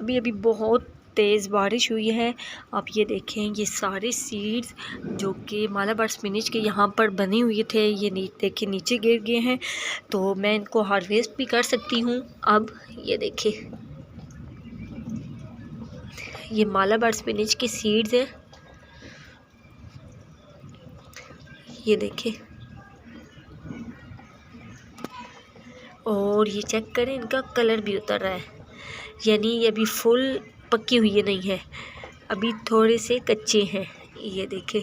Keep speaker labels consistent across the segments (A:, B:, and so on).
A: अभी अभी बहुत तेज़ बारिश हुई है। आप ये देखें, ये सारे सीड्स जो कि मालाबार स्पिनच के यहाँ पर बने हुए थे, ये देखें नीचे गिर गए हैं। तो मैं इनको हार्वेस्ट भी कर सकती हूँ। अब ये देखें, ये मालाबार स्पिनच के सीड्स हैं, ये देखें। और ये चेक करें, इनका कलर भी उतर रहा है, यानी ये अभी फुल पकी हुई नहीं है, अभी थोड़े से कच्चे हैं। ये देखें,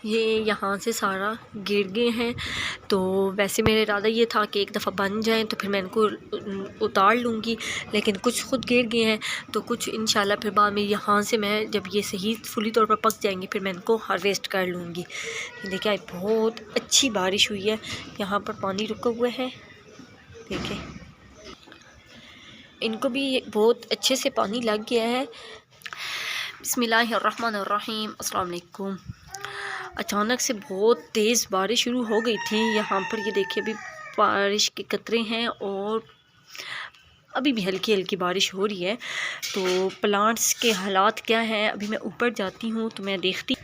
A: ये यहाँ से सारा गिर गए हैं। तो वैसे मेरा इरादा ये था कि एक दफ़ा बन जाएं तो फिर मैं इनको उतार लूँगी, लेकिन कुछ खुद गिर गए हैं, तो कुछ इंशाल्लाह फिर बाद में यहाँ से मैं जब ये सही फुली तौर पर पक जाएंगे फिर मैं इनको हार्वेस्ट कर लूँगी। देखिए आज बहुत अच्छी बारिश हुई है, यहाँ पर पानी रुका हुआ है, देखें इनको भी बहुत अच्छे से पानी लग गया है। बिस्मिल्लाहिर्रहमानिर्रहीम, अस्सलाम वालेकुम। अचानक से बहुत तेज़ बारिश शुरू हो गई थी। यहाँ पर ये देखिए अभी बारिश के कतरे हैं और अभी भी हल्की हल्की बारिश हो रही है। तो प्लांट्स के हालात क्या हैं, अभी मैं ऊपर जाती हूँ तो मैं देखती।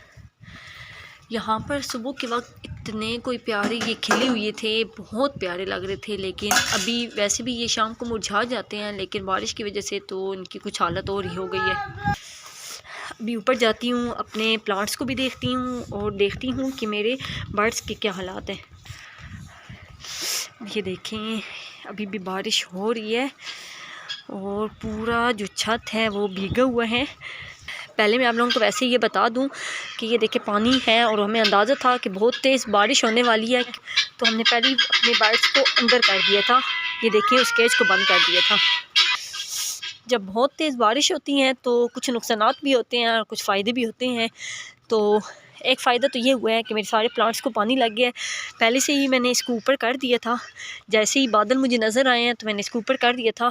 A: यहाँ पर सुबह के वक्त इतने कोई प्यारे ये खिले हुए थे, बहुत प्यारे लग रहे थे, लेकिन अभी वैसे भी ये शाम को मुरझा जाते हैं, लेकिन बारिश की वजह से तो इनकी कुछ हालत और ही हो गई है। अभी ऊपर जाती हूँ, अपने प्लांट्स को भी देखती हूँ और देखती हूँ कि मेरे बर्ड्स के क्या हालात हैं। ये देखें अभी भी बारिश हो रही है और पूरा जो छत है वो भीगा हुआ है। पहले मैं आप लोगों को वैसे ये बता दूं कि ये देखिए पानी है और हमें अंदाज़ा था कि बहुत तेज़ बारिश होने वाली है, तो हमने पहले ही अपने बर्ड्स को अंदर कर दिया था। ये देखिए उस केज को बंद कर दिया था। जब बहुत तेज़ बारिश होती है तो कुछ नुकसानात भी होते हैं और कुछ फ़ायदे भी होते हैं। तो एक फ़ायदा तो ये हुआ है कि मेरे सारे प्लांट्स को पानी लग गया है। पहले से ही मैंने इसको ऊपर कर दिया था, जैसे ही बादल मुझे नज़र आए हैं तो मैंने इसको ऊपर कर दिया था।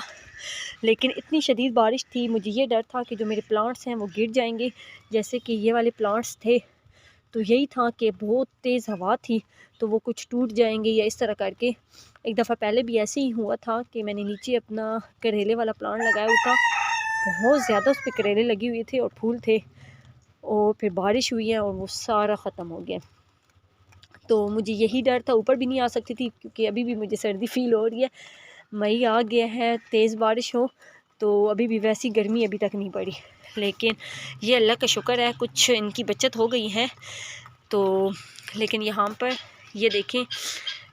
A: लेकिन इतनी शदीद बारिश थी, मुझे ये डर था कि जो मेरे प्लांट्स हैं वो गिर जाएंगे। जैसे कि ये वाले प्लांट्स थे तो यही था कि बहुत तेज़ हवा थी तो वो कुछ टूट जाएंगे या इस तरह करके। एक दफ़ा पहले भी ऐसे ही हुआ था कि मैंने नीचे अपना करेले वाला प्लांट लगाया हुआ था, बहुत ज़्यादा उस पर करेले लगे हुए थे और फूल थे, और फिर बारिश हुई है और वो सारा ख़त्म हो गया। तो मुझे यही डर था, ऊपर भी नहीं आ सकती थी क्योंकि अभी भी मुझे सर्दी फ़ील हो रही है। मई आ गया है, तेज़ बारिश हो तो अभी भी वैसी गर्मी अभी तक नहीं पड़ी, लेकिन ये अल्लाह का शुक्र है कुछ इनकी बचत हो गई है। तो लेकिन यहाँ पर ये देखें,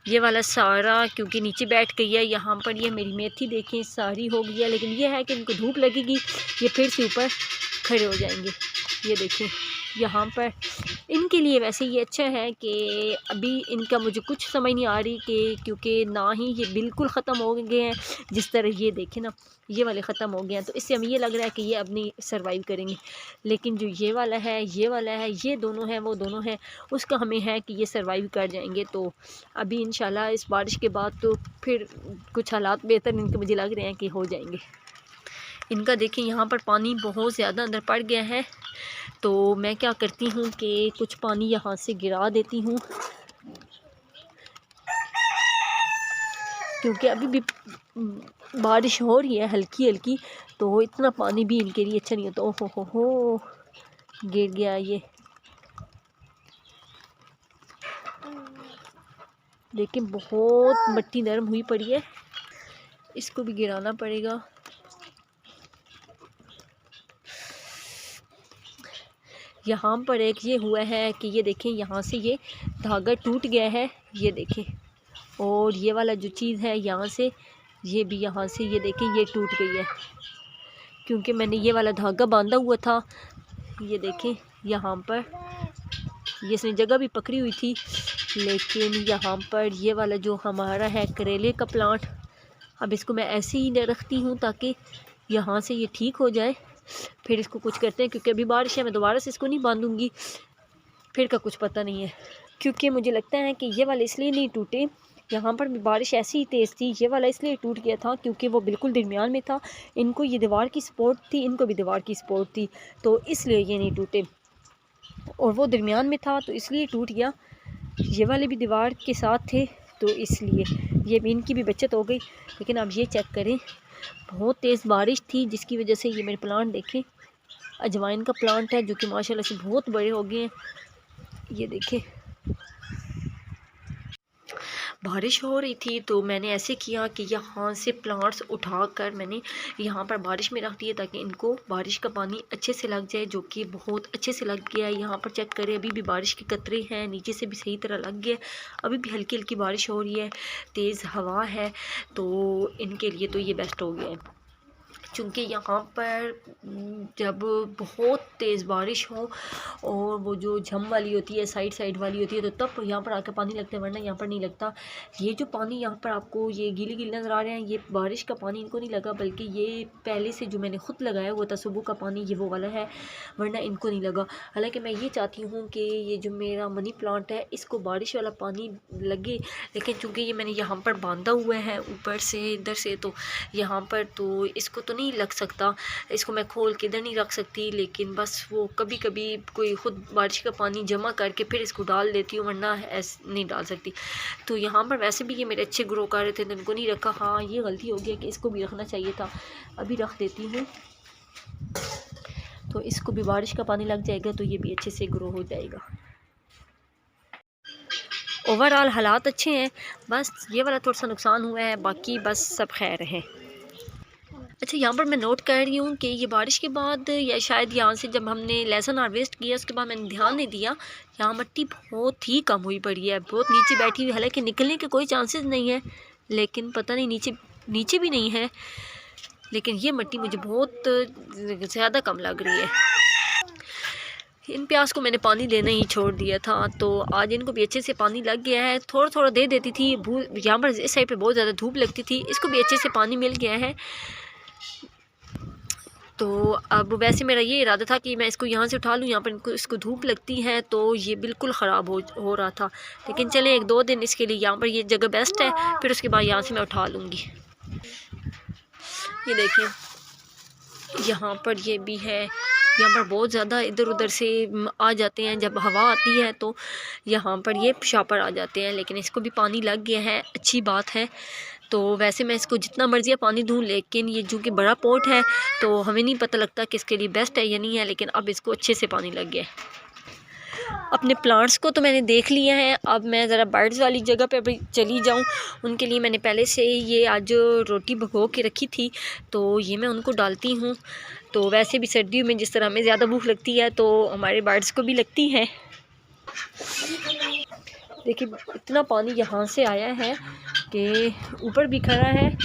A: ये वाला सारा क्योंकि नीचे बैठ गई है, यहाँ पर ये मेरी मेथी देखें सारी हो गई है, लेकिन ये है कि इनको धूप लगेगी ये फिर से ऊपर खड़े हो जाएंगे। ये देखें यहाँ पर इनके लिए वैसे ये अच्छा है कि अभी इनका मुझे कुछ समझ नहीं आ रही कि क्योंकि ना ही ये बिल्कुल ख़त्म हो गए हैं, जिस तरह ये देखें ना ये वाले ख़त्म हो गए हैं, तो इससे हमें ये लग रहा है कि ये अब नहीं सर्वाइव करेंगे। लेकिन जो ये वाला है, ये वाला है, ये दोनों हैं, वो दोनों हैं, उसका हमें है कि ये सर्वाइव कर जाएंगे। तो अभी इंशाल्लाह इस बारिश के बाद तो फिर कुछ हालात बेहतर इनके मुझे लग रहे हैं कि हो जाएंगे। इनका देखें यहाँ पर पानी बहुत ज़्यादा अंदर पड़ गया है, तो मैं क्या करती हूँ कि कुछ पानी यहाँ से गिरा देती हूँ, क्योंकि अभी भी बारिश हो रही है हल्की हल्की, तो इतना पानी भी इनके लिए अच्छा नहीं होता। ओहो हो गिर गया ये, लेकिन बहुत मिट्टी नरम हुई पड़ी है, इसको भी गिराना पड़ेगा। यहाँ पर एक ये हुआ है कि ये देखें यहाँ से ये धागा टूट गया है, ये देखें, और ये वाला जो चीज़ है यहाँ से ये भी यहाँ से ये देखें ये टूट गई है, क्योंकि मैंने ये वाला धागा बांधा हुआ था। ये देखें यहाँ पर ये इसने जगह भी पकड़ी हुई थी, लेकिन यहाँ पर ये वाला जो हमारा है करेले का प्लांट, अब इसको मैं ऐसे ही रखती हूँ ताकि यहाँ से ये ठीक हो जाए, फिर इसको कुछ करते हैं, क्योंकि अभी बारिश है, मैं दोबारा से इसको नहीं बांधूंगी, फिर का कुछ पता नहीं है। क्योंकि मुझे लगता है कि ये वाला इसलिए नहीं टूटे, यहाँ पर भी बारिश ऐसी ही तेज़ थी, ये वाला इसलिए टूट गया था क्योंकि वो बिल्कुल दरमियान में था, इनको ये दीवार की सपोर्ट थी, इनको भी दीवार की सपोर्ट थी, तो इसलिए ये नहीं टूटे, और वो दरमियान में था तो इसलिए टूट गया। ये वाले भी दीवार के साथ थे तो इसलिए ये भी इनकी भी बचत हो गई। लेकिन अब ये चेक करें, बहुत तेज़ बारिश थी जिसकी वजह से ये मेरे प्लांट देखें, अजवाइन का प्लांट है जो कि माशाल्लाह से बहुत बड़े हो गए हैं। ये देखें, बारिश हो रही थी तो मैंने ऐसे किया कि यहाँ से प्लांट्स उठाकर मैंने यहाँ पर बारिश में रख दिए ताकि इनको बारिश का पानी अच्छे से लग जाए, जो कि बहुत अच्छे से लग गया है। यहाँ पर चेक करें, अभी भी बारिश के कतरे हैं, नीचे से भी सही तरह लग गया। अभी भी हल्की हल्की बारिश हो रही है, तेज़ हवा है, तो इनके लिए तो ये बेस्ट हो गया है। चूँकि यहाँ पर जब बहुत तेज़ बारिश हो और वो जो झम वाली होती है, साइड वाली होती है, तो तब यहाँ पर आकर पानी लगता है, वरना यहाँ पर नहीं लगता। ये जो पानी यहाँ पर आपको ये गीले गीले नज़र आ रहे हैं, ये बारिश का पानी इनको नहीं लगा, बल्कि ये पहले से जो मैंने ख़ुद लगाया हुआ था सुबह का पानी, ये वो वाला है, वरना इनको नहीं लगा। हालाँकि मैं ये चाहती हूँ कि ये जो मेरा मनी प्लांट है इसको बारिश वाला पानी लगे, लेकिन चूँकि ये मैंने यहाँ पर बांधा हुआ है ऊपर से इधर से, तो यहाँ पर तो इसको तो नहीं लग सकता, इसको मैं खोल के इधर नहीं रख सकती। लेकिन बस वो कभी कभी कोई ख़ुद बारिश का पानी जमा करके फिर इसको डाल देती हूँ, वरना ऐसे नहीं डाल सकती। तो यहाँ पर वैसे भी ये मेरे अच्छे ग्रो कर रहे थे तो इनको नहीं रखा। हाँ, ये गलती हो गई कि इसको भी रखना चाहिए था, अभी रख देती हूँ। तो इसको भी बारिश का पानी लग जाएगा तो ये भी अच्छे से ग्रो हो जाएगा। ओवरऑल हालात अच्छे हैं, बस ये वाला थोड़ा सा नुकसान हुआ है, बाकी बस सब खैर है। अच्छा, यहाँ पर मैं नोट कर रही हूँ कि ये बारिश के बाद या शायद यहाँ से जब हमने लहसुन हार्वेस्ट किया उसके बाद मैंने ध्यान नहीं दिया, यहाँ मिट्टी बहुत ही कम हुई पड़ी है, बहुत नीचे बैठी हुई। हालांकि निकलने के कोई चांसेस नहीं है, लेकिन पता नहीं नीचे भी नहीं है, लेकिन ये मिट्टी मुझे बहुत ज़्यादा कम लग रही है। इन प्याज को मैंने पानी देना ही छोड़ दिया था, तो आज इनको भी अच्छे से पानी लग गया है। थोड़ा थोड़ा दे देती थी, यहाँ पर इस साइड पे बहुत ज़्यादा धूप लगती थी, इसको भी अच्छे से पानी मिल गया है। तो अब वैसे मेरा ये इरादा था कि मैं इसको यहाँ से उठा लूँ, यहाँ पर इसको धूप लगती है तो ये बिल्कुल ख़राब हो रहा था। लेकिन चले 1-2 दिन इसके लिए यहाँ पर ये जगह बेस्ट है, फिर उसके बाद यहाँ से मैं उठा लूँगी। ये देखिए, यहाँ पर ये भी है, यहाँ पर बहुत ज़्यादा इधर उधर से आ जाते हैं, जब हवा आती है तो यहाँ पर ये शापर आ जाते हैं। लेकिन इसको भी पानी लग गया है, अच्छी बात है। तो वैसे मैं इसको जितना मर्ज़ी पानी दूँ, लेकिन ये जो कि बड़ा पॉट है तो हमें नहीं पता लगता कि इसके लिए बेस्ट है या नहीं है, लेकिन अब इसको अच्छे से पानी लग गया है। अपने प्लांट्स को तो मैंने देख लिया है, अब मैं ज़रा बर्ड्स वाली जगह पे अभी चली जाऊँ। उनके लिए मैंने पहले से ये आज रोटी भिगो के रखी थी, तो ये मैं उनको डालती हूँ। तो वैसे भी सर्दियों में जिस तरह हमें ज़्यादा भूख लगती है तो हमारे बर्ड्स को भी लगती है। देखिए, इतना पानी यहाँ से आया है कि ऊपर भी खड़ा है,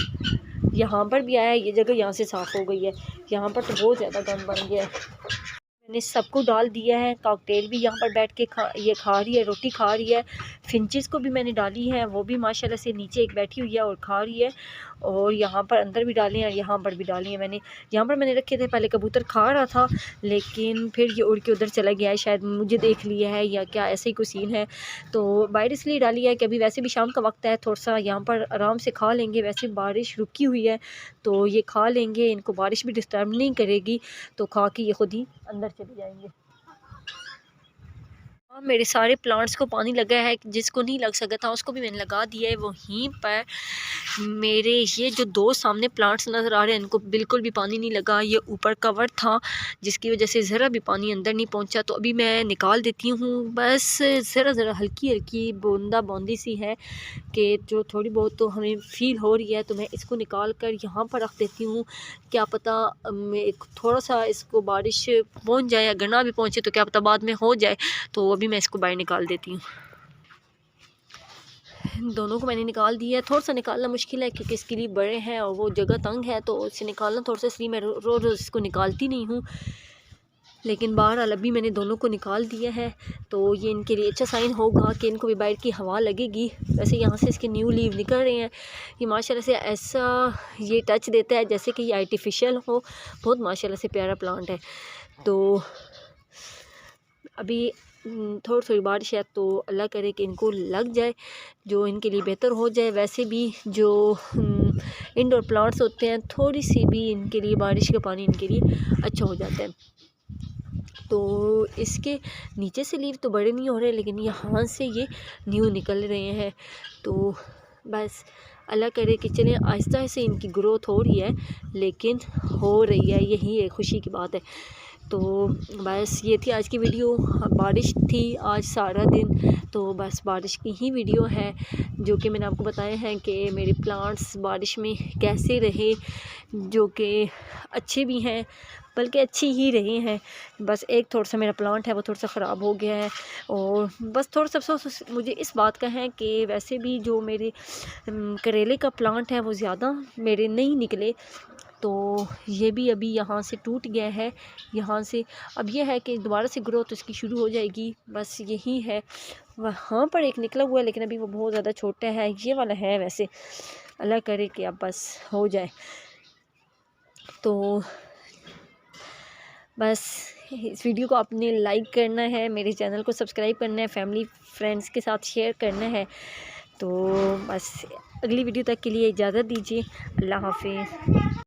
A: यहाँ पर भी आया है, ये जगह यहाँ से साफ़ हो गई है। यहाँ पर तो बहुत ज़्यादा गंद बन गया है। मैंने सबको डाल दिया है। कॉकटेल भी यहाँ पर बैठ के खा रही है, रोटी खा रही है। फिंचेस को भी मैंने डाली है, वो भी माशाल्लाह से नीचे एक बैठी हुई है और खा रही है। और यहाँ पर अंदर भी डाली हैं और यहाँ पर भी डाली हैं। यहाँ पर मैंने रखे थे, पहले कबूतर खा रहा था लेकिन फिर ये उड़ के उधर चला गया है, शायद मुझे देख लिया है या क्या, ऐसे ही कोई सीन है। तो बाहर इसलिए डाली है कि अभी वैसे भी शाम का वक्त है, थोड़ा सा यहाँ पर आराम से खा लेंगे। वैसे बारिश रुकी हुई है तो ये खा लेंगे, इनको बारिश भी डिस्टर्ब नहीं करेगी, तो खा के ये खुद ही अंदर चले जाएंगे। मेरे सारे प्लांट्स को पानी लगा है, जिसको नहीं लग सका था उसको भी मैंने लगा दिया है। वहीं पर मेरे ये जो 2 सामने प्लांट्स नज़र आ रहे हैं, इनको बिल्कुल भी पानी नहीं लगा। ये ऊपर कवर था जिसकी वजह से ज़रा भी पानी अंदर नहीं पहुंचा। तो अभी मैं निकाल देती हूँ, बस ज़रा हल्की हल्की बूंदा बूंदी सी है कि जो थोड़ी बहुत तो हमें फ़ील हो रही है। तो मैं इसको निकाल कर यहाँ पर रख देती हूँ, क्या पता थोड़ा सा इसको बारिश पहुँच जाए या गना भी पहुँचे तो क्या पता बाद में हो जाए। तो अभी मैं इसको बाहर निकाल देती हूँ। दोनों को मैंने निकाल दिया है। थोड़ा सा निकालना मुश्किल है क्योंकि इसके लिए बड़े हैं और वो जगह तंग है, तो उसे निकालना थोड़ा सा, इसलिए मैं रोज़ इसको निकालती नहीं हूँ। लेकिन बहरहाल अभी मैंने दोनों को निकाल दिया है, तो ये इनके लिए अच्छा साइन होगा कि इनको भी बाहर की हवा लगेगी। वैसे यहाँ से इसके न्यू लीव निकल रहे हैं। ये माशाल्लाह से ऐसा ये टच देता है जैसे कि ये आर्टिफिशियल हो। बहुत माशाल्लाह से प्यारा प्लांट है। तो अभी थोड़ी बारिश है तो अल्लाह करे कि इनको लग जाए, जो इनके लिए बेहतर हो जाए। वैसे भी जो इंडोर प्लांट्स होते हैं, थोड़ी सी भी इनके लिए बारिश का पानी इनके लिए अच्छा हो जाता है। तो इसके नीचे से लीव तो बड़े नहीं हो रहे, लेकिन यहाँ से ये न्यू निकल रहे हैं। तो बस अल्लाह करे कि चलें, आहिस्ता से इनकी ग्रोथ हो रही है, लेकिन हो रही है, यही एक खुशी की बात है। तो बस ये थी आज की वीडियो। बारिश थी आज सारा दिन, तो बस बारिश की ही वीडियो है जो कि मैंने आपको बताया है कि मेरे प्लांट्स बारिश में कैसे रहे, जो कि अच्छे भी हैं, बल्कि अच्छी ही रहे हैं। बस एक थोड़ा सा मेरा प्लांट है वो थोड़ा सा ख़राब हो गया है, और बस थोड़ा सा अफसोस मुझे इस बात का है कि वैसे भी जो मेरे करेले का प्लांट है वो ज़्यादा मेरे नहीं निकले, तो ये भी अभी यहाँ से टूट गया है। यहाँ से अब ये है कि दोबारा से ग्रोथ उसकी शुरू हो जाएगी, बस यही है। वहाँ पर एक निकला हुआ है, लेकिन अभी वो बहुत ज़्यादा छोटा है। ये वाला है वैसे, अल्लाह करे कि अब बस हो जाए। तो बस इस वीडियो को आपने लाइक करना है, मेरे चैनल को सब्सक्राइब करना है, फैमिली फ्रेंड्स के साथ शेयर करना है। तो बस अगली वीडियो तक के लिए इजाज़त दीजिए। अल्लाह हाफिज़।